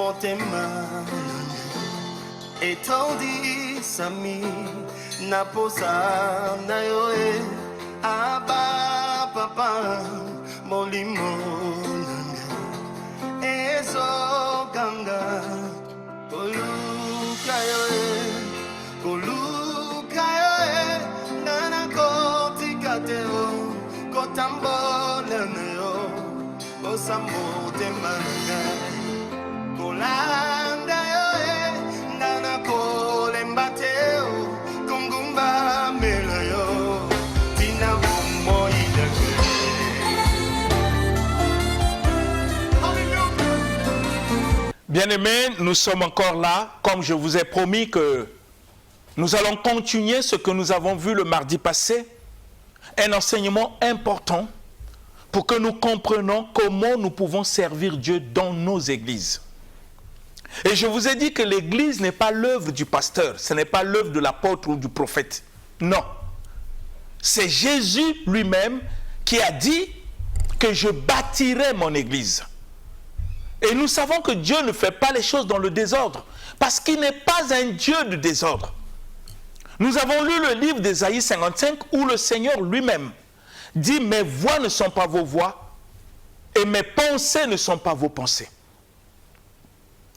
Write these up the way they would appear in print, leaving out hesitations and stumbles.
motema etondi sami naposa na yo aba papa molimo nanga ezo ganga koluka yo nana kotikate o kotambola na yo osamotema nanga kolanda yo nana kolembate o kungumba mela yo tina bombo idake. Bien-aimés, nous sommes encore là, comme je vous ai promis que nous allons continuer ce que nous avons vu le mardi passé, un enseignement important pour que nous comprenions comment nous pouvons servir Dieu dans nos églises. Et je vous ai dit que l'église n'est pas l'œuvre du pasteur, ce n'est pas l'œuvre de l'apôtre ou du prophète. Non. C'est Jésus lui-même qui a dit que je bâtirai mon église. Et nous savons que Dieu ne fait pas les choses dans le désordre, parce qu'il n'est pas un Dieu de désordre. Nous avons lu le livre d'Ésaïe 55 où le Seigneur lui-même dit « Mes voix ne sont pas vos voix et mes pensées ne sont pas vos pensées ».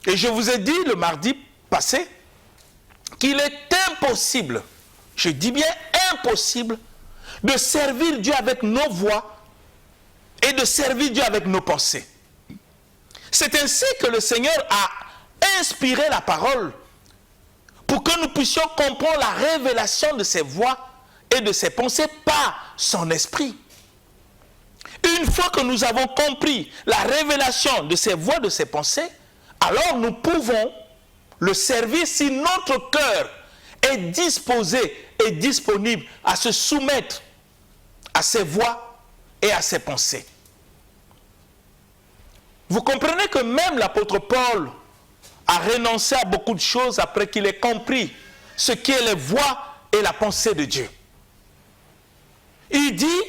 Et je vous ai dit le mardi passé qu'il est impossible, je dis bien impossible, de servir Dieu avec nos voix et de servir Dieu avec nos pensées. C'est ainsi que le Seigneur a inspiré la parole pour que nous puissions comprendre la révélation de ses voix et de ses pensées par son esprit. Une fois que nous avons compris la révélation de ses voix, de ses pensées, alors nous pouvons le servir si notre cœur est disposé et disponible à se soumettre à ses voix et à ses pensées. Vous comprenez que même l'apôtre Paul a renoncé à beaucoup de choses après qu'il ait compris ce qu'est les voix et la pensée de Dieu. Il dit,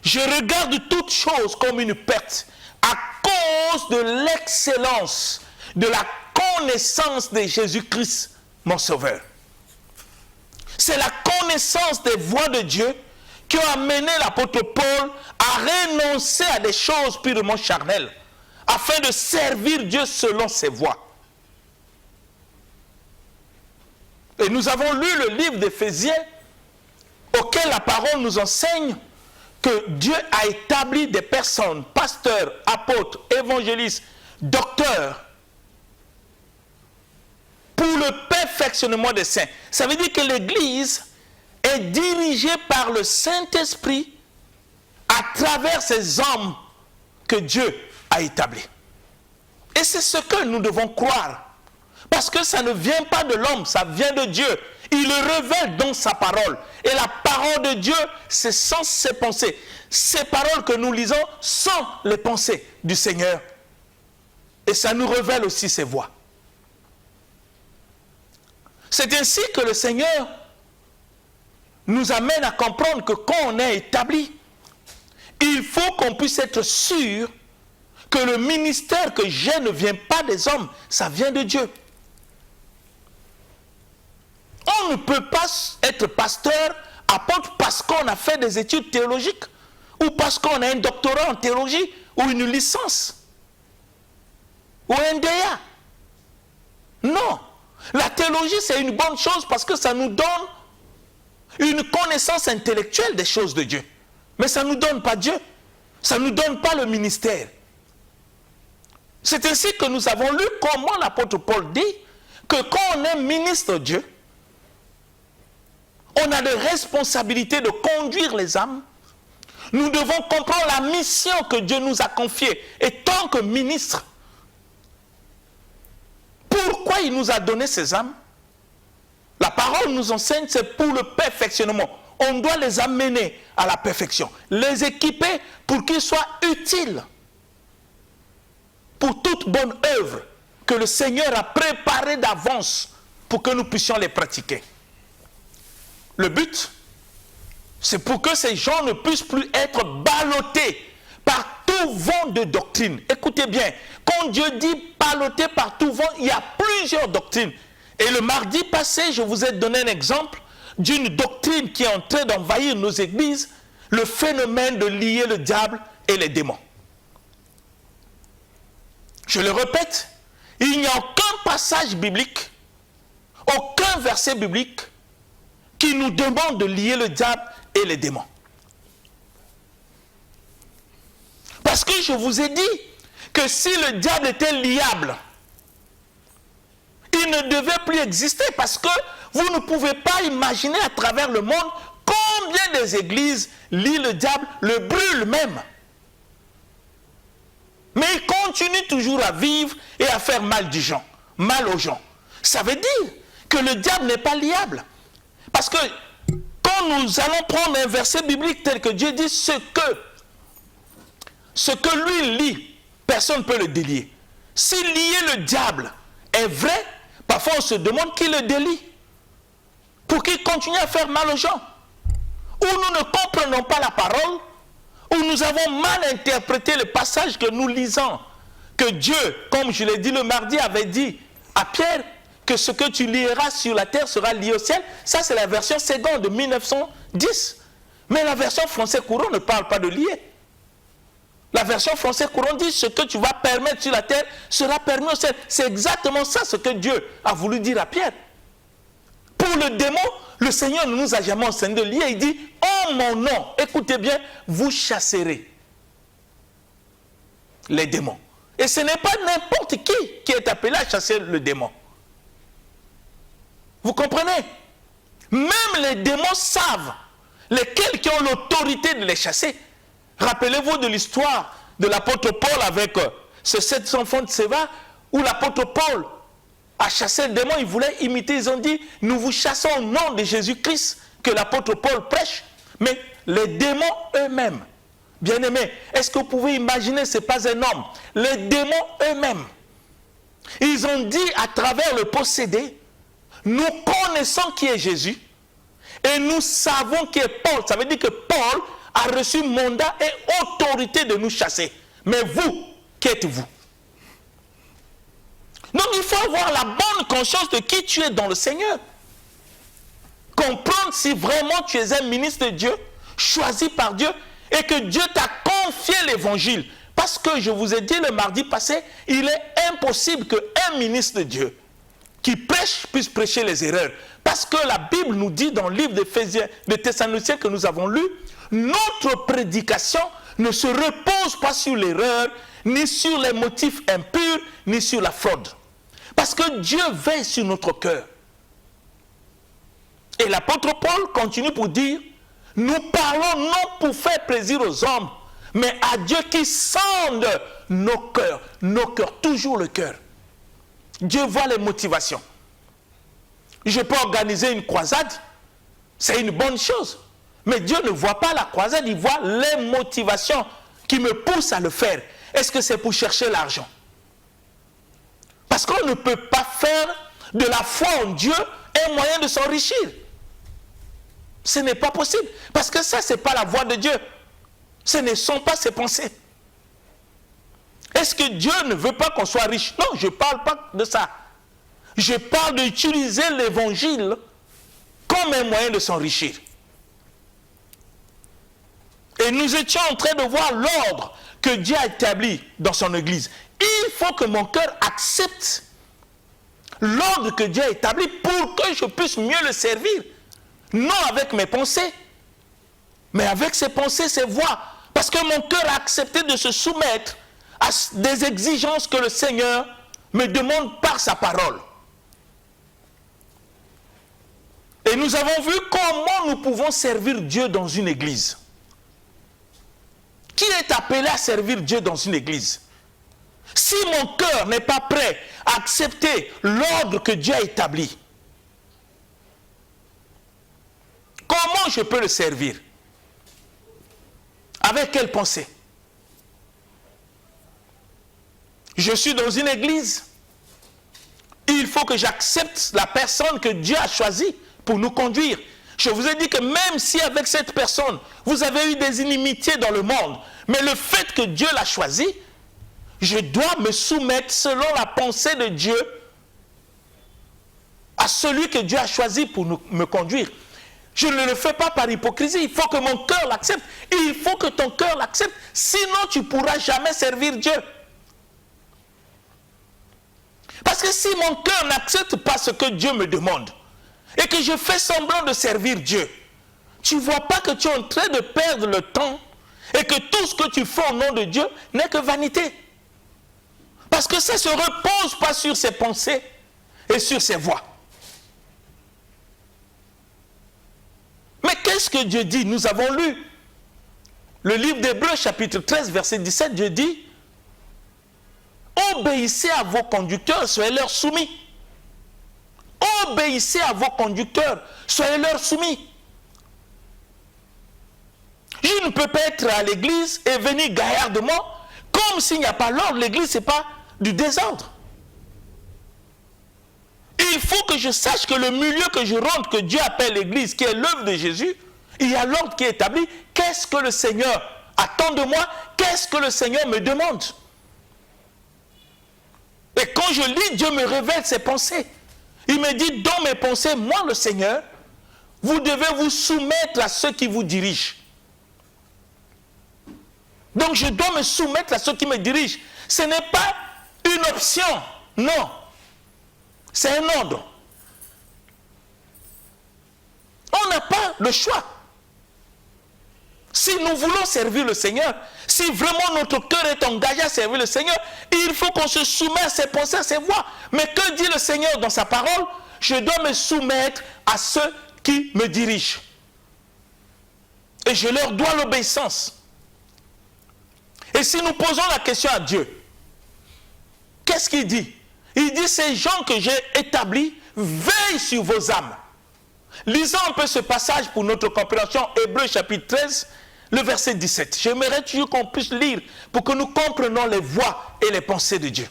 je regarde toutes choses comme une perte à cause de l'excellence de la connaissance de Jésus-Christ, mon Sauveur. C'est la connaissance des voies de Dieu qui ont amené l'apôtre Paul à renoncer à des choses purement charnelles, afin de servir Dieu selon ses voies. Et nous avons lu le livre d'Éphésiens, auquel la parole nous enseigne que Dieu a établi des personnes, pasteurs, apôtres, évangélistes, docteurs, pour le perfectionnement des saints. Ça veut dire que l'Église est dirigée par le Saint-Esprit à travers ces hommes que Dieu a établis. Et c'est ce que nous devons croire. Parce que ça ne vient pas de l'homme, ça vient de Dieu. Il le révèle dans sa parole. Et la parole de Dieu, c'est sans ses pensées. Ces paroles que nous lisons sont les pensées du Seigneur. Et ça nous révèle aussi ses voies. C'est ainsi que le Seigneur nous amène à comprendre que quand on est établi, il faut qu'on puisse être sûr que le ministère que j'ai ne vient pas des hommes, ça vient de Dieu. On ne peut pas être pasteur, apôtre, parce qu'on a fait des études théologiques, ou parce qu'on a un doctorat en théologie, ou une licence, ou un DA. Non. La théologie, c'est une bonne chose parce que ça nous donne une connaissance intellectuelle des choses de Dieu. Mais ça ne nous donne pas Dieu. Ça ne nous donne pas le ministère. C'est ainsi que nous avons lu comment l'apôtre Paul dit que quand on est ministre de Dieu, on a des responsabilités de conduire les âmes. Nous devons comprendre la mission que Dieu nous a confiée. Et tant que ministre, pourquoi il nous a donné ces âmes? La parole nous enseigne, c'est pour le perfectionnement. On doit les amener à la perfection, les équiper pour qu'ils soient utiles pour toute bonne œuvre que le Seigneur a préparée d'avance pour que nous puissions les pratiquer. Le but, c'est pour que ces gens ne puissent plus être ballottés par tous tout vent de doctrine. Écoutez bien, quand Dieu dit balloter par tout vent, il y a plusieurs doctrines. Et le mardi passé, je vous ai donné un exemple d'une doctrine qui est en train d'envahir nos églises, le phénomène de lier le diable et les démons. Je le répète, il n'y a aucun passage biblique, aucun verset biblique qui nous demande de lier le diable et les démons. Parce que je vous ai dit que si le diable était liable, il ne devait plus exister, parce que vous ne pouvez pas imaginer à travers le monde combien des églises lient le diable, le brûlent même. Mais il continue toujours à vivre et à faire mal aux gens. Ça veut dire que le diable n'est pas liable. Parce que quand nous allons prendre un verset biblique tel que Dieu dit, ce que lui lit, personne ne peut le délier. Si lier le diable est vrai, parfois on se demande qui le délie. Pour qu'il continue à faire mal aux gens. Ou nous ne comprenons pas la parole, ou nous avons mal interprété le passage que nous lisons. Que Dieu, comme je l'ai dit le mardi, avait dit à Pierre que ce que tu lieras sur la terre sera lié au ciel. Ça, c'est la version seconde de 1910. Mais la version français courant ne parle pas de lier. La version français courant dit ce que tu vas permettre sur la terre sera permis au ciel. C'est exactement ça ce que Dieu a voulu dire à Pierre. Pour le démon, le Seigneur ne nous a jamais enseigné de lier. Il dit, en mon nom, écoutez bien, vous chasserez les démons. Et ce n'est pas n'importe qui est appelé à chasser le démon. Vous comprenez? Même les démons savent lesquels qui ont l'autorité de les chasser. Rappelez-vous de l'histoire de l'apôtre Paul avec ces 7 enfants de Séva, où l'apôtre Paul a chassé le démon. Ils voulaient imiter, ils ont dit, nous vous chassons au nom de Jésus-Christ que l'apôtre Paul prêche. Mais les démons eux-mêmes, bien-aimés, est-ce que vous pouvez imaginer, ce n'est pas un homme, les démons eux-mêmes, ils ont dit à travers le possédé, nous connaissons qui est Jésus et nous savons qui est Paul. Ça veut dire que Paul a reçu mandat et autorité de nous chasser. Mais vous, qui êtes-vous? Donc il faut avoir la bonne conscience de qui tu es dans le Seigneur. Comprendre si vraiment tu es un ministre de Dieu, choisi par Dieu, et que Dieu t'a confié l'évangile. Parce que je vous ai dit le mardi passé, il est impossible qu'un ministre de Dieu qui prêche puisse prêcher les erreurs. Parce que la Bible nous dit dans le livre de Thessaloniciens que nous avons lu, notre prédication ne se repose pas sur l'erreur, ni sur les motifs impurs, ni sur la fraude. Parce que Dieu veille sur notre cœur. Et l'apôtre Paul continue pour dire, nous parlons non pour faire plaisir aux hommes, mais à Dieu qui sonde nos cœurs, toujours le cœur. Dieu voit les motivations. Je peux organiser une croisade, c'est une bonne chose. Mais Dieu ne voit pas la croisade, il voit les motivations qui me poussent à le faire. Est-ce que c'est pour chercher l'argent? Parce qu'on ne peut pas faire de la foi en Dieu un moyen de s'enrichir. Ce n'est pas possible. Parce que ça, ce n'est pas la voie de Dieu. Ce ne sont pas ses pensées. Est-ce que Dieu ne veut pas qu'on soit riche? Non, je ne parle pas de ça. Je parle d'utiliser l'évangile comme un moyen de s'enrichir. Et nous étions en train de voir l'ordre que Dieu a établi dans son Église. Il faut que mon cœur accepte l'ordre que Dieu a établi pour que je puisse mieux le servir. Non avec mes pensées, mais avec ses pensées, ses voies. Parce que mon cœur a accepté de se soumettre à des exigences que le Seigneur me demande par sa parole. Et nous avons vu comment nous pouvons servir Dieu dans une église. Qui est appelé à servir Dieu dans une église? Si mon cœur n'est pas prêt à accepter l'ordre que Dieu a établi, comment je peux le servir? Avec quelle pensée? Je suis dans une église. Il faut que j'accepte la personne que Dieu a choisie pour nous conduire. Je vous ai dit que même si avec cette personne, vous avez eu des inimitiés dans le monde, mais le fait que Dieu l'a choisi, je dois me soumettre selon la pensée de Dieu à celui que Dieu a choisi pour me conduire. Je ne le fais pas par hypocrisie. Il faut que mon cœur l'accepte. Il faut que ton cœur l'accepte. Sinon, tu ne pourras jamais servir Dieu. Parce que si mon cœur n'accepte pas ce que Dieu me demande et que je fais semblant de servir Dieu, tu ne vois pas que tu es en train de perdre le temps et que tout ce que tu fais au nom de Dieu n'est que vanité. Parce que ça ne se repose pas sur ses pensées et sur ses voies. Mais qu'est-ce que Dieu dit? Nous avons lu le livre d'Hébreux chapitre 13 verset 17. Dieu dit: obéissez à vos conducteurs, soyez leur soumis. Obéissez à vos conducteurs, soyez leur soumis. Je ne peux pas être à l'église et venir gaillardement comme s'il n'y a pas l'ordre. L'église, ce n'est pas du désordre. Il faut que je sache que le milieu que je rentre, que Dieu appelle l'église, qui est l'œuvre de Jésus, il y a l'ordre qui est établi. Qu'est-ce que le Seigneur attend de moi? Qu'est-ce que le Seigneur me demande? Et quand je lis, Dieu me révèle ses pensées. Il me dit, dans mes pensées, moi le Seigneur, vous devez vous soumettre à ceux qui vous dirigent. Donc je dois me soumettre à ceux qui me dirigent. Ce n'est pas une option, non. C'est un ordre. On n'a pas le choix. Si nous voulons servir le Seigneur, si vraiment notre cœur est engagé à servir le Seigneur, il faut qu'on se soumette à ses pensées, à ses voies. Mais que dit le Seigneur dans sa parole? Je dois me soumettre à ceux qui me dirigent. Et je leur dois l'obéissance. Et si nous posons la question à Dieu, qu'est-ce qu'il dit? Il dit, ces gens que j'ai établis veillent sur vos âmes. Lisons un peu ce passage pour notre compréhension, Hébreux chapitre 13, le verset 17. J'aimerais toujours qu'on puisse lire pour que nous comprenions les voies et les pensées de Dieu.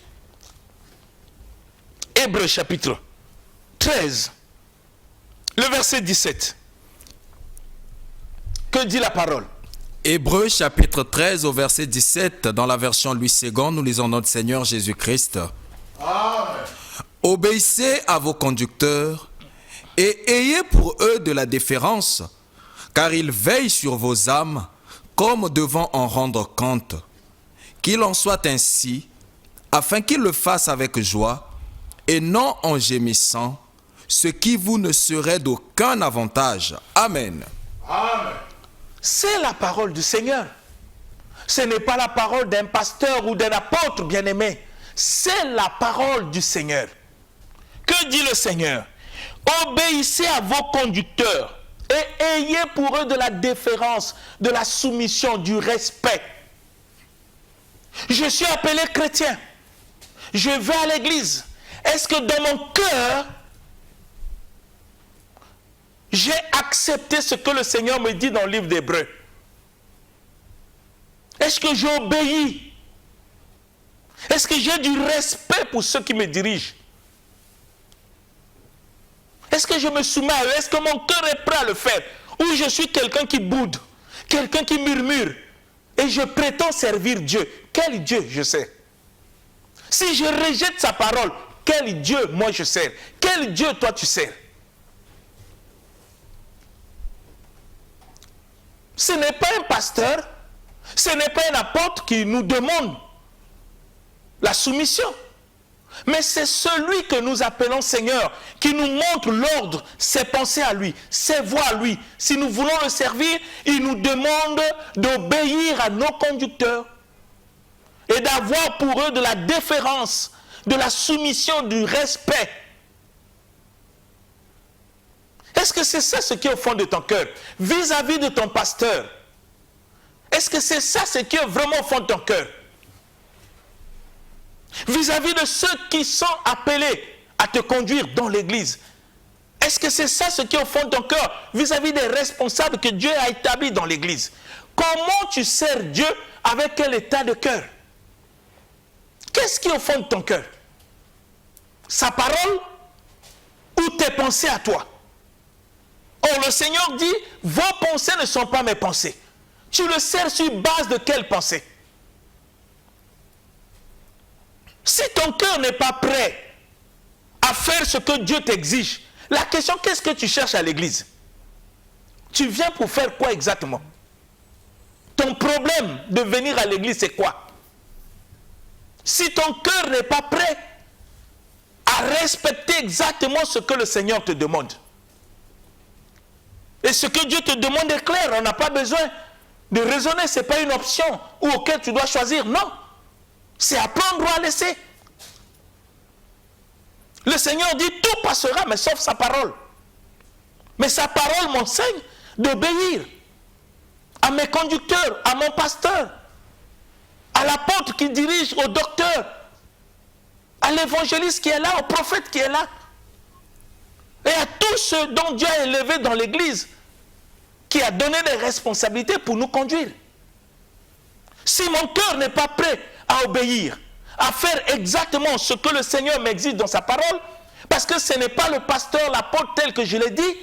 Hébreux chapitre 13, le verset 17. Que dit la parole? Hébreux chapitre 13 au verset 17, dans la version Louis II, nous lisons notre Seigneur Jésus-Christ. Amen. Obéissez à vos conducteurs et ayez pour eux de la déférence, car ils veillent sur vos âmes comme devant en rendre compte. Qu'il en soit ainsi, afin qu'ils le fassent avec joie et non en gémissant, ce qui vous ne serait d'aucun avantage. Amen. Amen. C'est la parole du Seigneur. Ce n'est pas la parole d'un pasteur ou d'un apôtre bien-aimé. C'est la parole du Seigneur. Que dit le Seigneur? Obéissez à vos conducteurs et ayez pour eux de la déférence, de la soumission, du respect. Je suis appelé chrétien. Je vais à l'église. Est-ce que dans mon cœur, j'ai accepté ce que le Seigneur me dit dans le livre d'Hébreux? Est-ce que j'obéis? Est-ce que j'ai du respect pour ceux qui me dirigent? Est-ce que je me soumets à eux? Est-ce que mon cœur est prêt à le faire? Ou je suis quelqu'un qui boude, quelqu'un qui murmure, et je prétends servir Dieu? Quel Dieu je sers? Si je rejette sa parole, quel Dieu moi je sers? Quel Dieu toi tu sers? Ce n'est pas un pasteur, ce n'est pas un apôtre qui nous demande la soumission. Mais c'est celui que nous appelons Seigneur, qui nous montre l'ordre, ses pensées à lui, ses voies à lui. Si nous voulons le servir, il nous demande d'obéir à nos conducteurs et d'avoir pour eux de la déférence, de la soumission, du respect. Est-ce que c'est ça ce qui est au fond de ton cœur? Vis-à-vis de ton pasteur, est-ce que c'est ça ce qui est vraiment au fond de ton cœur? Vis-à-vis de ceux qui sont appelés à te conduire dans l'église, est-ce que c'est ça ce qui est au fond de ton cœur? Vis-à-vis des responsables que Dieu a établis dans l'église, comment tu sers Dieu? Avec quel état de cœur? Qu'est-ce qui est au fond de ton cœur? Sa parole ou tes pensées à toi? Or, le Seigneur dit, vos pensées ne sont pas mes pensées. Tu le sers sur base de quelle pensée? Si ton cœur n'est pas prêt à faire ce que Dieu t'exige, la question, qu'est-ce que tu cherches à l'église? Tu viens pour faire quoi exactement? Ton problème de venir à l'église, c'est quoi? Si ton cœur n'est pas prêt à respecter exactement ce que le Seigneur te demande, et ce que Dieu te demande est clair, on n'a pas besoin de raisonner, ce n'est pas une option auquel tu dois choisir, non. C'est à prendre ou à laisser. Le Seigneur dit, tout passera, mais sauf sa parole. Mais sa parole m'enseigne d'obéir à mes conducteurs, à mon pasteur, à l'apôtre qui dirige, au docteur, à l'évangéliste qui est là, au prophète qui est là, et à tous ceux dont Dieu a élevé dans l'église, qui a donné des responsabilités pour nous conduire. Si mon cœur n'est pas prêt à obéir, à faire exactement ce que le Seigneur m'exige dans sa parole, parce que ce n'est pas le pasteur, l'apôtre tel que je l'ai dit,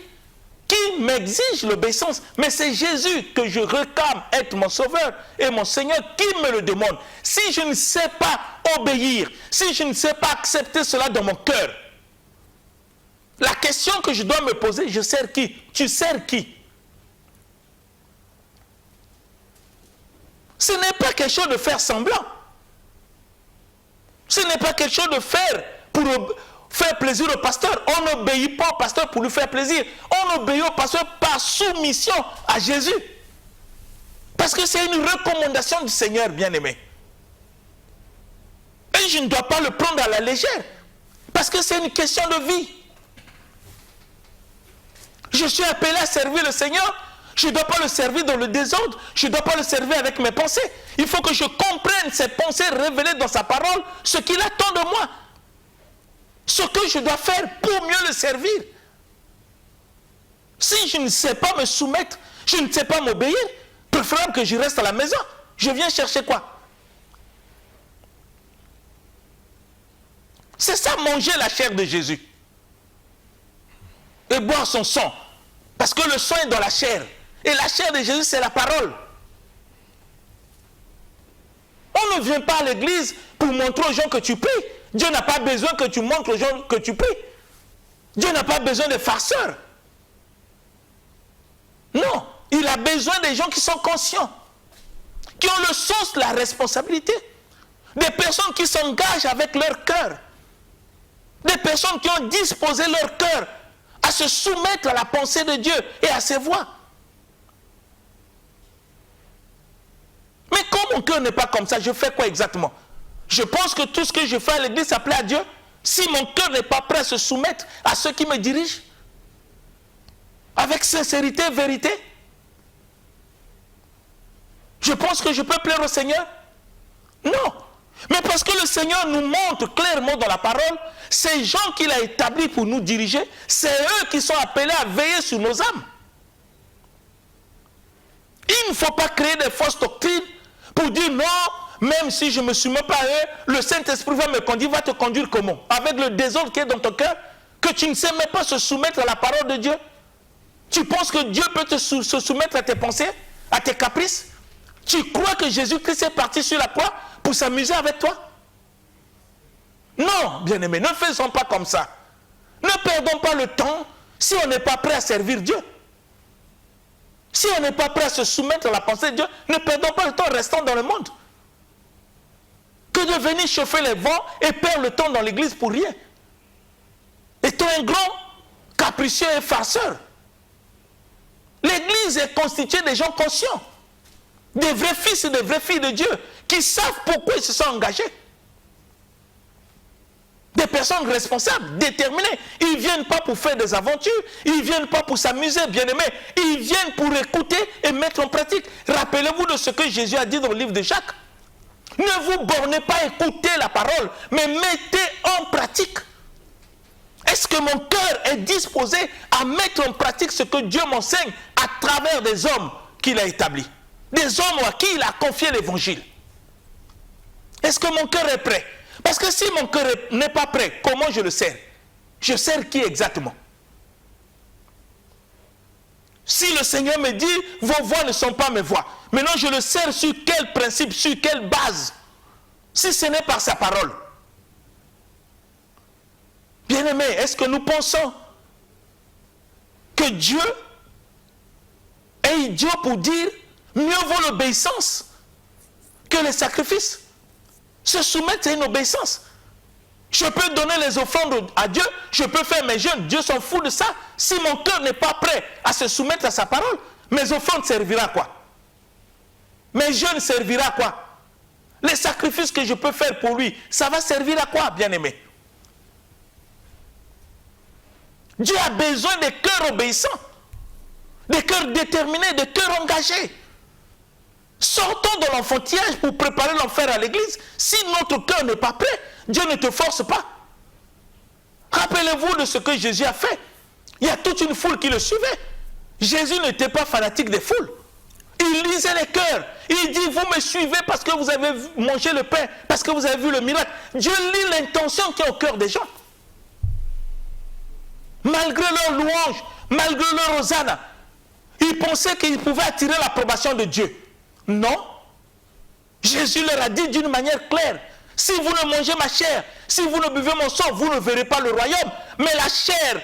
qui m'exige l'obéissance, mais c'est Jésus que je réclame être mon sauveur et mon Seigneur qui me le demande. Si je ne sais pas obéir, si je ne sais pas accepter cela dans mon cœur, la question que je dois me poser, je sers qui? Tu sers qui? Ce n'est pas quelque chose de faire semblant. Ce n'est pas quelque chose de faire pour faire plaisir au pasteur. On n'obéit pas au pasteur pour lui faire plaisir. On obéit au pasteur par soumission à Jésus. Parce que c'est une recommandation du Seigneur, bien-aimé. Et je ne dois pas le prendre à la légère. Parce que c'est une question de vie. Je suis appelé à servir le Seigneur. Je ne dois pas le servir dans le désordre. Je ne dois pas le servir avec mes pensées. Il faut que je comprenne ses pensées révélées dans sa parole, ce qu'il attend de moi. Ce que je dois faire pour mieux le servir. Si je ne sais pas me soumettre, je ne sais pas m'obéir, préférable que je reste à la maison. Je viens chercher quoi? C'est ça, manger la chair de Jésus. Et boire son sang. Parce que le sang est dans la chair. Et la chair de Jésus, c'est la parole. On ne vient pas à l'église pour montrer aux gens que tu pries. Dieu n'a pas besoin que tu montres aux gens que tu pries. Dieu n'a pas besoin de farceurs. Non, il a besoin des gens qui sont conscients, qui ont le sens de la responsabilité, des personnes qui s'engagent avec leur cœur, des personnes qui ont disposé leur cœur à se soumettre à la pensée de Dieu et à ses voies. Mais quand mon cœur n'est pas comme ça, je fais quoi exactement? Je pense que tout ce que je fais à l'église, ça plaît à Dieu. Si mon cœur n'est pas prêt à se soumettre à ceux qui me dirigent, avec sincérité, vérité, je pense que je peux plaire au Seigneur? Non. Mais parce que le Seigneur nous montre clairement dans la parole, ces gens qu'il a établis pour nous diriger, c'est eux qui sont appelés à veiller sur nos âmes. Il ne faut pas créer des fausses doctrines pour dire non, même si je ne me soumets pas à eux, le Saint-Esprit va me conduire, va te conduire comment? Avec le désordre qui est dans ton cœur, que tu ne sais même pas se soumettre à la parole de Dieu. Tu penses que Dieu peut se soumettre à tes pensées, à tes caprices? Tu crois que Jésus-Christ est parti sur la croix pour s'amuser avec toi? Non, bien-aimés, ne faisons pas comme ça. Ne perdons pas le temps si on n'est pas prêt à servir Dieu. Si on n'est pas prêt à se soumettre à la pensée de Dieu, ne perdons pas le temps restant dans le monde. Que de venir chauffer les vents et perdre le temps dans l'église pour rien. Étant un grand capricieux et farceur. L'église est constituée des gens conscients, des vrais fils et des vraies filles de Dieu, qui savent pourquoi ils se sont engagés. Des personnes responsables, déterminées. Ils ne viennent pas pour faire des aventures, ils ne viennent pas pour s'amuser, bien-aimés. Ils viennent pour écouter et mettre en pratique. Rappelez-vous de ce que Jésus a dit dans le livre de Jacques. Ne vous bornez pas à écouter la parole, mais mettez en pratique. Est-ce que mon cœur est disposé à mettre en pratique ce que Dieu m'enseigne à travers des hommes qu'il a établis? Des hommes à qui il a confié l'évangile. Est-ce que mon cœur est prêt? Parce que si mon cœur n'est pas prêt, comment je le sers? Je sers qui exactement? Si le Seigneur me dit, vos voix ne sont pas mes voix, maintenant je le sers sur quel principe, sur quelle base? Si ce n'est par sa parole. Bien-aimés, est-ce que nous pensons que Dieu est idiot pour dire mieux vaut l'obéissance que les sacrifices? Se soumettre, c'est une obéissance. Je peux donner les offrandes à Dieu, je peux faire mes jeûnes, Dieu s'en fout de ça. Si mon cœur n'est pas prêt à se soumettre à sa parole, mes offrandes serviront à quoi? Mes jeûnes serviront à quoi? Les sacrifices que je peux faire pour lui, ça va servir à quoi, bien-aimé? Dieu a besoin des cœurs obéissants, des cœurs déterminés, des cœurs engagés. Sortons de l'enfantillage pour préparer l'enfer à l'église. Si notre cœur n'est pas prêt, Dieu ne te force pas. Rappelez-vous de ce que Jésus a fait. Il y a toute une foule qui le suivait. Jésus n'était pas fanatique des foules. Il lisait les cœurs. Il dit, vous me suivez parce que vous avez mangé le pain, parce que vous avez vu le miracle. Dieu lit l'intention qui est au cœur des gens. Malgré leur louange, malgré leur hosanna, ils pensaient qu'ils pouvaient attirer l'approbation de Dieu. Non. Jésus leur a dit d'une manière claire, si vous ne mangez ma chair, si vous ne buvez mon sang, vous ne verrez pas le royaume. Mais la chair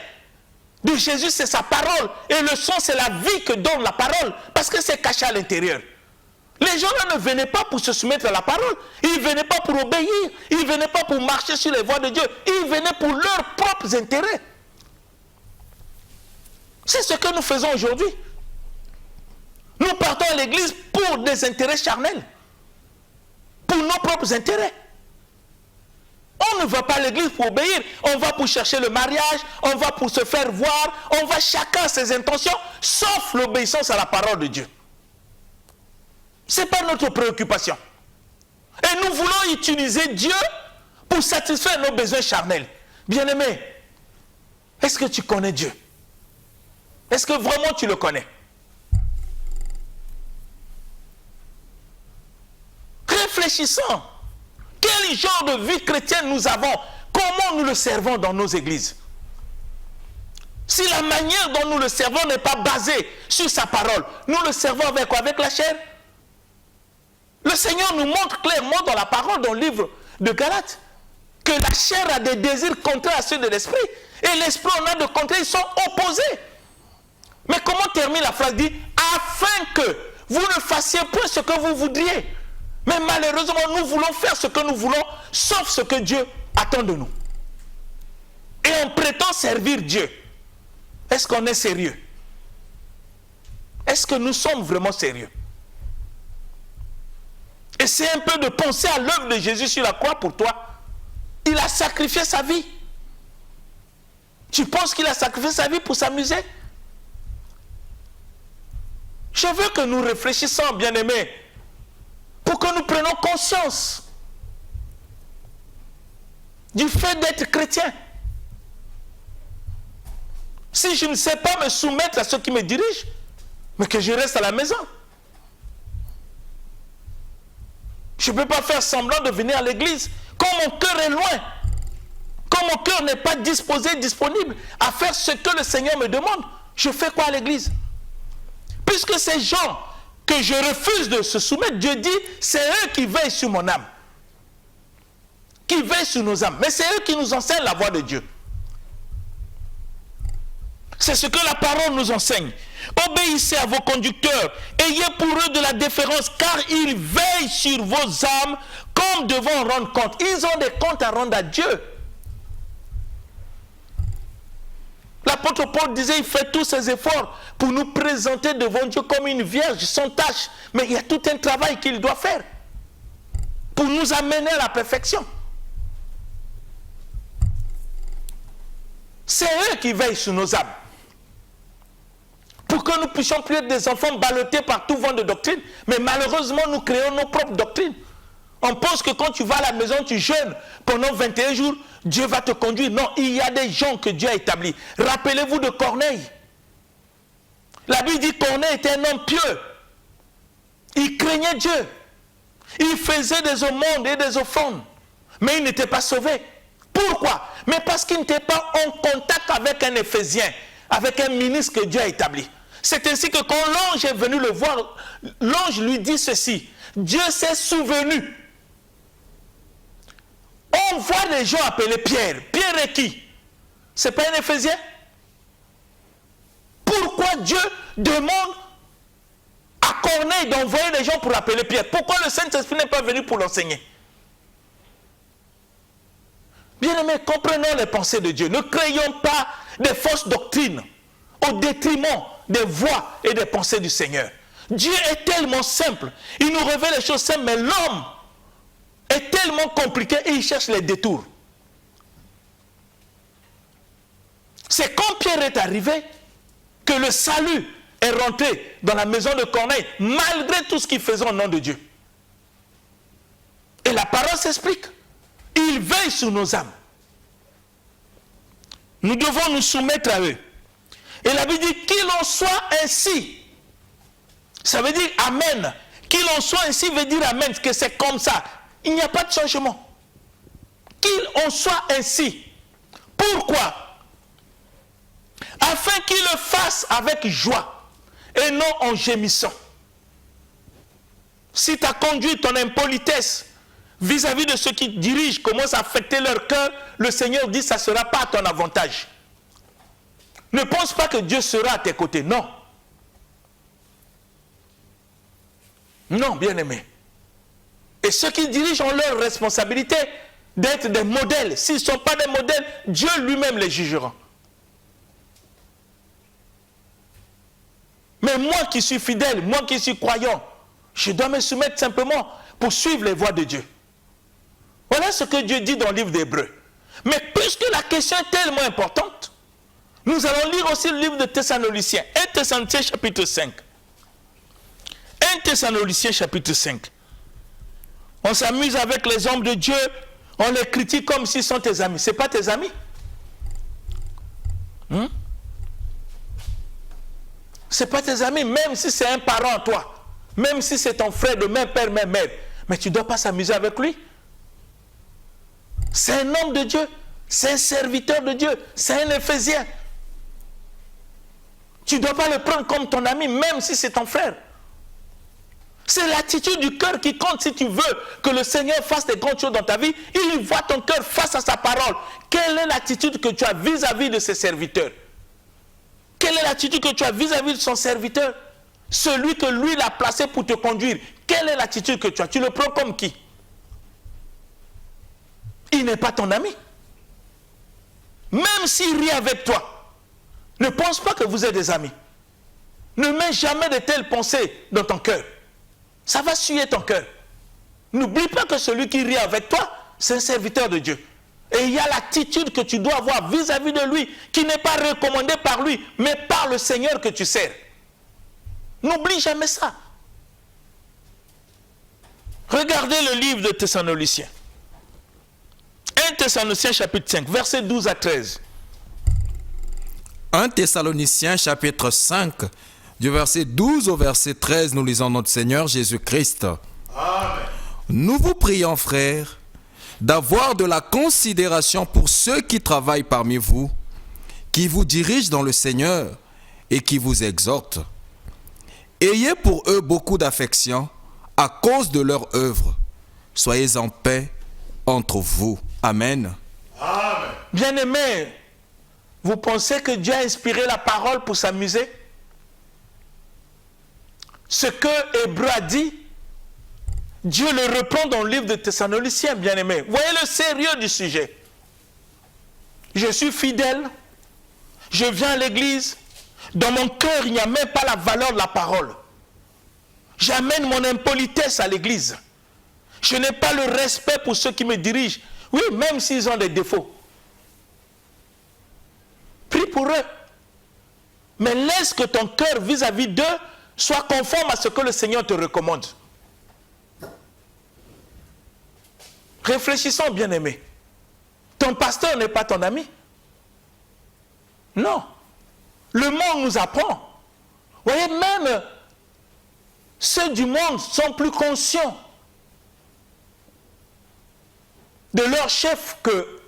de Jésus, c'est sa parole. Et le sang, c'est la vie que donne la parole. Parce que c'est caché à l'intérieur. Les gens là ne venaient pas pour se soumettre à la parole. Ils ne venaient pas pour obéir. Ils ne venaient pas pour marcher sur les voies de Dieu. Ils venaient pour leurs propres intérêts. C'est ce que nous faisons aujourd'hui. Nous partons à l'église pour des intérêts charnels. Pour nos propres intérêts. On ne va pas à l'église pour obéir. On va pour chercher le mariage. On va pour se faire voir. On va chacun à ses intentions, sauf l'obéissance à la parole de Dieu. Ce n'est pas notre préoccupation. Et nous voulons utiliser Dieu pour satisfaire nos besoins charnels. Bien-aimé, est-ce que tu connais Dieu? Est-ce que vraiment tu le connais? Réfléchissons. Quel genre de vie chrétienne nous avons? Comment nous le servons dans nos églises? Si la manière dont nous le servons n'est pas basée sur sa parole, nous le servons avec quoi? Avec la chair? Le Seigneur nous montre clairement dans la parole, dans le livre de Galates, que la chair a des désirs contraires à ceux de l'esprit. Et l'esprit en a de contraires, ils sont opposés. Mais comment termine la phrase? Dit, afin que vous ne fassiez point ce que vous voudriez. Mais malheureusement, nous voulons faire ce que nous voulons, sauf ce que Dieu attend de nous. Et on prétend servir Dieu. Est-ce qu'on est sérieux? Est-ce que nous sommes vraiment sérieux? Et c'est un peu de penser à l'œuvre de Jésus sur la croix pour toi. Il a sacrifié sa vie. Tu penses qu'il a sacrifié sa vie pour s'amuser? Je veux que nous réfléchissions, bien-aimés, pour que nous prenions conscience du fait d'être chrétien. Si je ne sais pas me soumettre à ceux qui me dirigent, mais que je reste à la maison. Je ne peux pas faire semblant de venir à l'église quand mon cœur est loin, quand mon cœur n'est pas disposé, disponible à faire ce que le Seigneur me demande. Je fais quoi à l'église? Puisque ces gens que je refuse de se soumettre, Dieu dit, c'est eux qui veillent sur mon âme. Qui veillent sur nos âmes. Mais c'est eux qui nous enseignent la voie de Dieu. C'est ce que la parole nous enseigne. Obéissez à vos conducteurs. Ayez pour eux de la déférence, car ils veillent sur vos âmes comme devant en rendre compte. Ils ont des comptes à rendre à Dieu. L'apôtre Paul disait, il fait tous ses efforts pour nous présenter devant Dieu comme une vierge sans tache. Mais il y a tout un travail qu'il doit faire pour nous amener à la perfection. C'est eux qui veillent sur nos âmes. Pour que nous puissions plus être des enfants ballottés par tout vent de doctrine. Mais malheureusement, nous créons nos propres doctrines. On pense que quand tu vas à la maison, tu jeûnes pendant 21 jours, Dieu va te conduire. Non, il y a des gens que Dieu a établis. Rappelez-vous de Corneille. La Bible dit que Corneille était un homme pieux. Il craignait Dieu. Il faisait des aumônes et des offrandes. Mais il n'était pas sauvé. Pourquoi? Mais parce qu'il n'était pas en contact avec un Éphésien, avec un ministre que Dieu a établi. C'est ainsi que quand l'ange est venu le voir, l'ange lui dit ceci. Dieu s'est souvenu. On voit des gens appelés Pierre. Pierre est qui? C'est pas un Éphésien? Pourquoi Dieu demande à Corneille d'envoyer des gens pour appeler Pierre? Pourquoi le Saint-Esprit n'est pas venu pour l'enseigner? Bien-aimés, comprenons les pensées de Dieu. Ne créons pas des fausses doctrines au détriment des voies et des pensées du Seigneur. Dieu est tellement simple. Il nous révèle les choses simples, mais l'homme est tellement compliqué et il cherche les détours. C'est quand Pierre est arrivé que le salut est rentré dans la maison de Corneille, malgré tout ce qu'il faisait au nom de Dieu. Et la parole s'explique. Il veille sur nos âmes. Nous devons nous soumettre à eux. Et la Bible dit qu'il en soit ainsi. Ça veut dire Amen. Qu'il en soit ainsi veut dire Amen, que c'est comme ça. Il n'y a pas de changement. Qu'il en soit ainsi. Pourquoi? Afin qu'il le fasse avec joie et non en gémissant. Si ta conduite, ton impolitesse vis-à-vis de ceux qui te dirigent commence à affecter leur cœur, le Seigneur dit que ça ne sera pas à ton avantage. Ne pense pas que Dieu sera à tes côtés. Non. Non, bien-aimé. Et ceux qui dirigent ont leur responsabilité d'être des modèles. S'ils ne sont pas des modèles, Dieu lui-même les jugera. Mais moi qui suis fidèle, moi qui suis croyant, je dois me soumettre simplement pour suivre les voies de Dieu. Voilà ce que Dieu dit dans le livre d'Hébreux. Mais puisque la question est tellement importante, nous allons lire aussi le livre de Thessaloniciens. 1 Thessaloniciens chapitre 5. 1 Thessaloniciens chapitre 5. On s'amuse avec les hommes de Dieu, on les critique comme s'ils sont tes amis. Ce n'est pas tes amis. Ce n'est pas tes amis, même si c'est un parent à toi. Même si c'est ton frère de même père, même mère. Mais tu ne dois pas s'amuser avec lui. C'est un homme de Dieu. C'est un serviteur de Dieu. C'est un Éphésien. Tu ne dois pas le prendre comme ton ami, même si c'est ton frère. C'est l'attitude du cœur qui compte. Si tu veux que le Seigneur fasse des grandes choses dans ta vie, il voit ton cœur face à sa parole. Quelle est l'attitude que tu as vis-à-vis de ses serviteurs? Quelle est l'attitude que tu as vis-à-vis de son serviteur? Celui que lui l'a placé pour te conduire. Quelle est l'attitude que tu as? Tu le prends comme qui? Il n'est pas ton ami. Même s'il rit avec toi, ne pense pas que vous êtes des amis. Ne mets jamais de telles pensées dans ton cœur. Ça va suyer ton cœur. N'oublie pas que celui qui rit avec toi, c'est un serviteur de Dieu. Et il y a l'attitude que tu dois avoir vis-à-vis de lui, qui n'est pas recommandée par lui, mais par le Seigneur que tu sers. N'oublie jamais ça. Regardez le livre de Thessaloniciens. 1 Thessaloniciens chapitre 5, versets 12 à 13. 1 Thessaloniciens chapitre 5, du verset 12 au verset 13, nous lisons notre Seigneur Jésus-Christ. Amen. Nous vous prions, frères, d'avoir de la considération pour ceux qui travaillent parmi vous, qui vous dirigent dans le Seigneur et qui vous exhortent. Ayez pour eux beaucoup d'affection à cause de leur œuvre. Soyez en paix entre vous. Amen. Amen. Bien-aimés, vous pensez que Dieu a inspiré la parole pour s'amuser? Ce que Hébreu a dit, Dieu le reprend dans le livre de Thessaloniciens, bien-aimés. Voyez le sérieux du sujet. Je suis fidèle, je viens à l'église, dans mon cœur, il n'y a même pas la valeur de la parole. J'amène mon impolitesse à l'église. Je n'ai pas le respect pour ceux qui me dirigent. Oui, même s'ils ont des défauts. Prie pour eux. Mais laisse que ton cœur vis-à-vis d'eux soit conforme à ce que le Seigneur te recommande. Réfléchissons, bien-aimés. Ton pasteur n'est pas ton ami. Non. Le monde nous apprend. Vous voyez, même ceux du monde sont plus conscients de leur chef que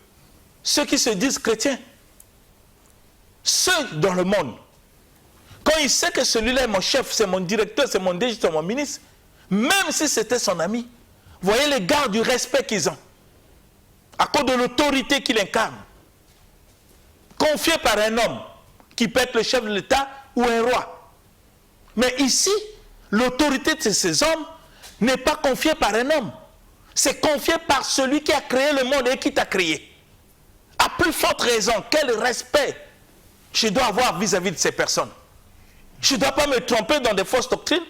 ceux qui se disent chrétiens. Ceux dans le monde. Quand il sait que celui-là est mon chef, c'est mon directeur, c'est mon DG, c'est mon ministre, même si c'était son ami, voyez les gardes du respect qu'ils ont, à cause de l'autorité qu'il incarne, confié par un homme qui peut être le chef de l'État ou un roi. Mais ici, l'autorité de ces hommes n'est pas confiée par un homme. C'est confié par celui qui a créé le monde et qui t'a créé. À plus forte raison, quel respect je dois avoir vis-à-vis de ces personnes. Je ne dois pas me tromper dans des fausses doctrines.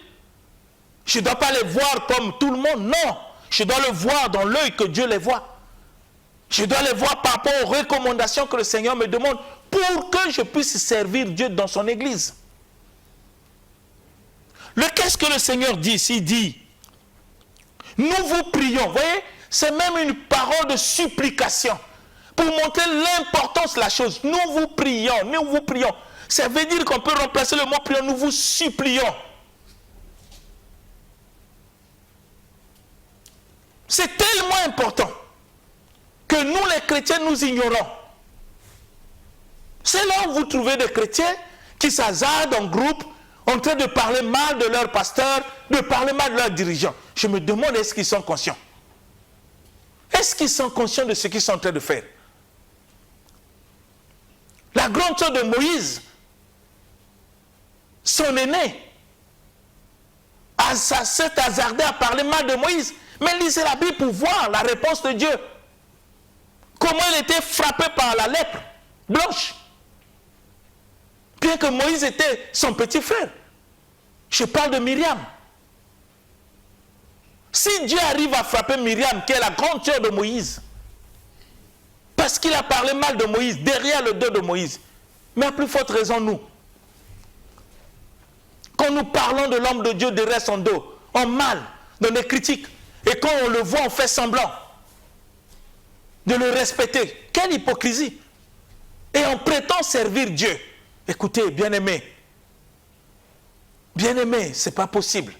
Je ne dois pas les voir comme tout le monde. Non, je dois le voir dans l'œil que Dieu les voit. Je dois les voir par rapport aux recommandations que le Seigneur me demande pour que je puisse servir Dieu dans son église. Qu'est-ce que le Seigneur dit ici? Il dit, nous vous prions. Vous voyez, c'est même une parole de supplication pour montrer l'importance de la chose. Nous vous prions, nous vous prions. Ça veut dire qu'on peut remplacer le mot prions, nous vous supplions. C'est tellement important que nous les chrétiens nous ignorons. C'est là où vous trouvez des chrétiens qui s'hasardent en groupe en train de parler mal de leur pasteur, de parler mal de leurs dirigeants. Je me demande, est-ce qu'ils sont conscients? Est-ce qu'ils sont conscients de ce qu'ils sont en train de faire? La grande sœur de Moïse, son aîné, s'est hasardé à parler mal de Moïse. Mais lisez la Bible pour voir la réponse de Dieu. Comment il était frappé par la lèpre blanche. Bien que Moïse était son petit frère. Je parle de Myriam. Si Dieu arrive à frapper Myriam, qui est la grande sœur de Moïse, parce qu'il a parlé mal de Moïse, derrière le dos de Moïse, mais à plus forte raison nous. Quand nous parlons de l'homme de Dieu derrière son dos, en mal, dans des critiques, et quand on le voit, on fait semblant de le respecter. Quelle hypocrisie! Et on prétend servir Dieu. Écoutez, bien-aimés, ce n'est pas possible.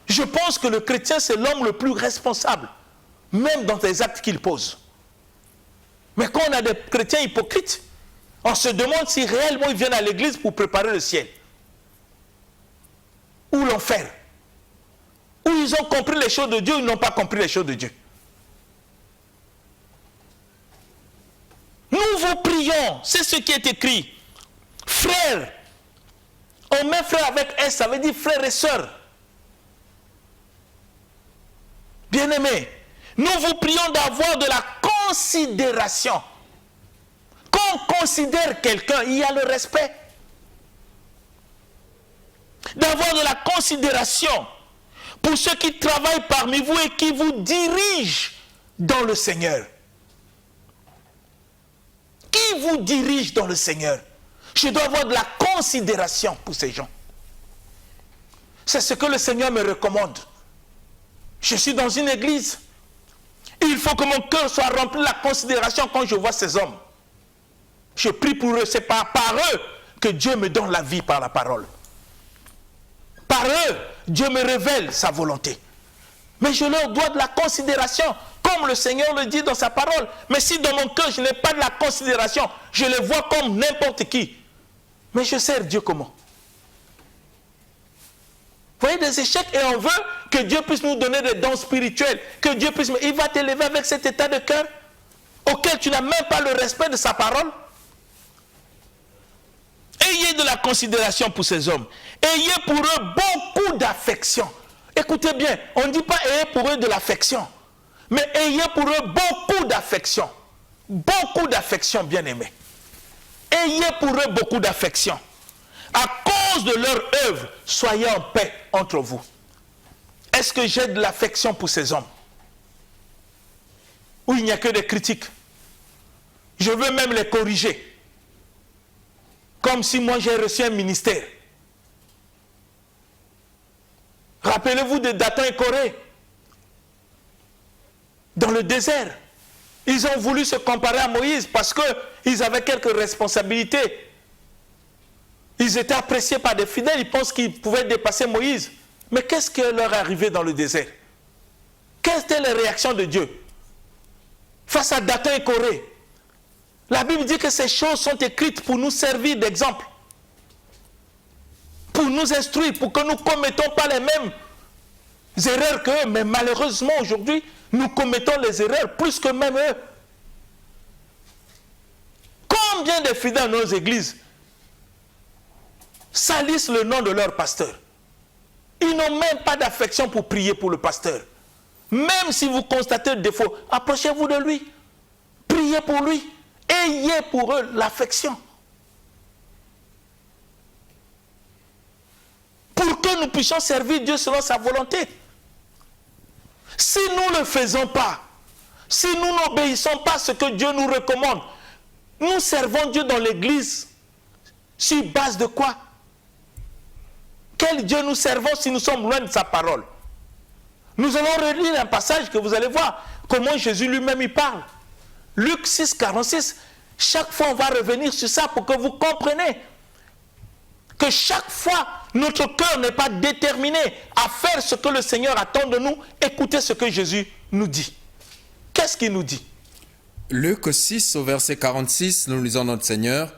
Je pense que le chrétien, c'est l'homme le plus responsable, même dans les actes qu'il pose. Mais quand on a des chrétiens hypocrites, on se demande si réellement ils viennent à l'église pour préparer le ciel. Ou l'enfer. Ou ils ont compris les choses de Dieu ou ils n'ont pas compris les choses de Dieu. Nous vous prions, c'est ce qui est écrit. Frères, on met frère avec S, ça veut dire frères et sœurs. Bien-aimés, nous vous prions d'avoir de la considération. Quand on considère quelqu'un, il y a le respect. D'avoir de la considération pour ceux qui travaillent parmi vous et qui vous dirigent dans le Seigneur. Qui vous dirige dans le Seigneur? Je dois avoir de la considération pour ces gens. C'est ce que le Seigneur me recommande. Je suis dans une église. Il faut que mon cœur soit rempli de la considération quand je vois ces hommes. Je prie pour eux. C'est par eux que Dieu me donne la vie par la parole. Par eux, Dieu me révèle sa volonté. Mais je leur dois de la considération, comme le Seigneur le dit dans sa parole. Mais si dans mon cœur, je n'ai pas de la considération, je les vois comme n'importe qui. Mais je sers Dieu comment? Vous voyez des échecs et on veut que Dieu puisse nous donner des dons spirituels. Que Dieu puisse... Il va t'élever avec cet état de cœur auquel tu n'as même pas le respect de sa parole. Ayez de la considération pour ces hommes. Ayez pour eux beaucoup d'affection. Écoutez bien, on ne dit pas ayez pour eux de l'affection. Mais ayez pour eux beaucoup d'affection. Beaucoup d'affection, bien-aimés. Ayez pour eux beaucoup d'affection. À cause de leur œuvre, soyez en paix entre vous. Est-ce que j'ai de l'affection pour ces hommes? Ou il n'y a que des critiques? Je veux même les corriger. Comme si moi j'ai reçu un ministère. Rappelez-vous de Dathan et Corée. Dans le désert. Ils ont voulu se comparer à Moïse parce qu'ils avaient quelques responsabilités. Ils étaient appréciés par des fidèles. Ils pensent qu'ils pouvaient dépasser Moïse. Mais qu'est-ce qui leur est arrivé dans le désert? Quelles étaient les réactions de Dieu face à Dathan et Corée? La Bible dit que ces choses sont écrites pour nous servir d'exemple, pour nous instruire, pour que nous ne commettons pas les mêmes erreurs qu'eux. Mais malheureusement, aujourd'hui, nous commettons les erreurs plus que même eux. Combien de fidèles dans nos églises salissent le nom de leur pasteur? Ils n'ont même pas d'affection pour prier pour le pasteur. Même si vous constatez le défaut, approchez-vous de lui. Priez pour lui. Ayez pour eux l'affection. Pour que nous puissions servir Dieu selon sa volonté. Si nous ne le faisons pas, si nous n'obéissons pas à ce que Dieu nous recommande, nous servons Dieu dans l'église sur base de quoi? Quel Dieu nous servons si nous sommes loin de sa parole? Nous allons relire un passage que vous allez voir comment Jésus lui-même y parle. Luc 6, 46. Chaque fois, on va revenir sur ça pour que vous compreniez que chaque fois, notre cœur n'est pas déterminé à faire ce que le Seigneur attend de nous. Écoutez ce que Jésus nous dit. Qu'est-ce qu'il nous dit? Luc 6, au verset 46, nous lisons notre Seigneur.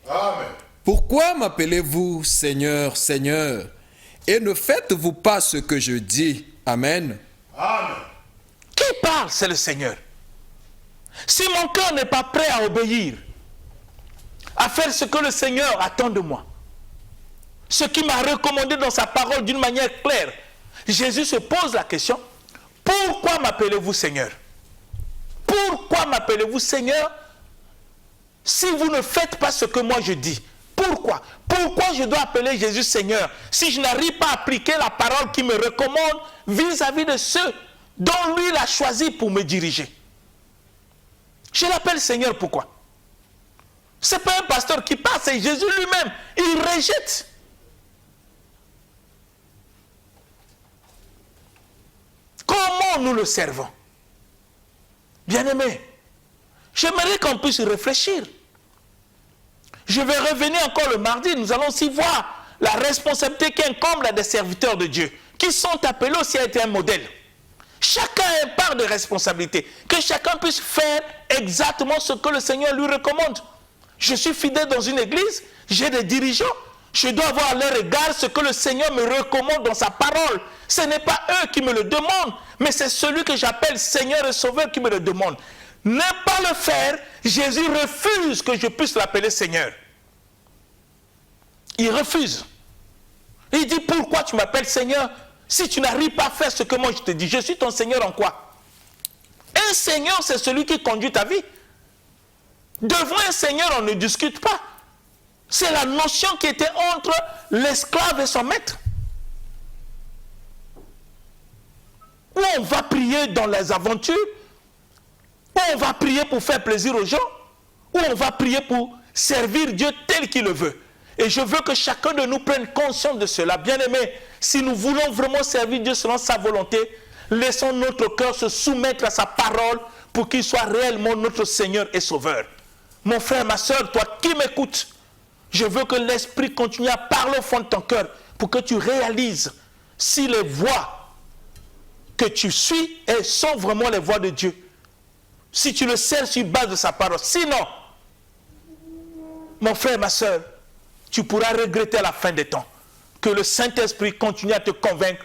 Amen. Pourquoi m'appelez-vous Seigneur, Seigneur, et ne faites-vous pas ce que je dis? Amen. Amen. Qui parle? C'est le Seigneur. Si mon cœur n'est pas prêt à obéir, à faire ce que le Seigneur attend de moi, ce qu'il m'a recommandé dans sa parole d'une manière claire, Jésus se pose la question, pourquoi m'appelez-vous Seigneur? Pourquoi m'appelez-vous Seigneur si vous ne faites pas ce que moi je dis? Pourquoi? Pourquoi je dois appeler Jésus Seigneur si je n'arrive pas à appliquer la parole qui me recommande vis-à-vis de ceux dont lui il a choisi pour me diriger? Je l'appelle Seigneur, pourquoi? Ce n'est pas un pasteur qui parle, c'est Jésus lui-même. Il rejette. Comment nous le servons? Bien-aimés, j'aimerais qu'on puisse réfléchir. Je vais revenir encore le mardi, nous allons aussi voir la responsabilité qui incombe à des serviteurs de Dieu, qui sont appelés aussi à être un modèle. Chacun a une part de responsabilité, que chacun puisse faire exactement ce que le Seigneur lui recommande. Je suis fidèle dans une église, j'ai des dirigeants, je dois avoir à leur égard ce que le Seigneur me recommande dans sa parole. Ce n'est pas eux qui me le demandent, mais c'est celui que j'appelle Seigneur et Sauveur qui me le demande. Ne pas le faire, Jésus refuse que je puisse l'appeler Seigneur. Il refuse. Il dit, pourquoi tu m'appelles Seigneur si tu n'arrives pas à faire ce que moi je te dis? Je suis ton Seigneur en quoi? Un Seigneur, c'est celui qui conduit ta vie. Devant un Seigneur, on ne discute pas. C'est la notion qui était entre l'esclave et son maître. Où on va prier dans les aventures, où on va prier pour faire plaisir aux gens, où on va prier pour servir Dieu tel qu'il le veut. Et je veux que chacun de nous prenne conscience de cela. Bien-aimés, si nous voulons vraiment servir Dieu selon sa volonté, laissons notre cœur se soumettre à sa parole pour qu'il soit réellement notre Seigneur et Sauveur. Mon frère, ma soeur, toi qui m'écoutes, je veux que l'Esprit continue à parler au fond de ton cœur pour que tu réalises si les voies que tu suis sont vraiment les voies de Dieu. Si tu le sers sur base de sa parole. Sinon, mon frère, ma soeur, tu pourras regretter à la fin des temps. Que le Saint-Esprit continue à te convaincre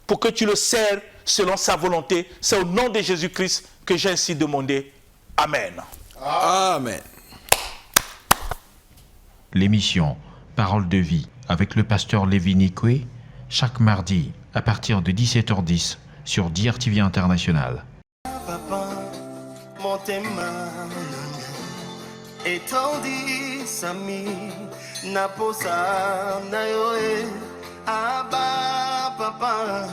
pour que tu le sers selon sa volonté. C'est au nom de Jésus-Christ que j'ai ainsi demandé. Amen. Amen. L'émission Parole de vie avec le pasteur Lévi Nikwe, chaque mardi à partir de 17h10 sur DRTV International. Papa, motema etondi sami naposa na yo aba papa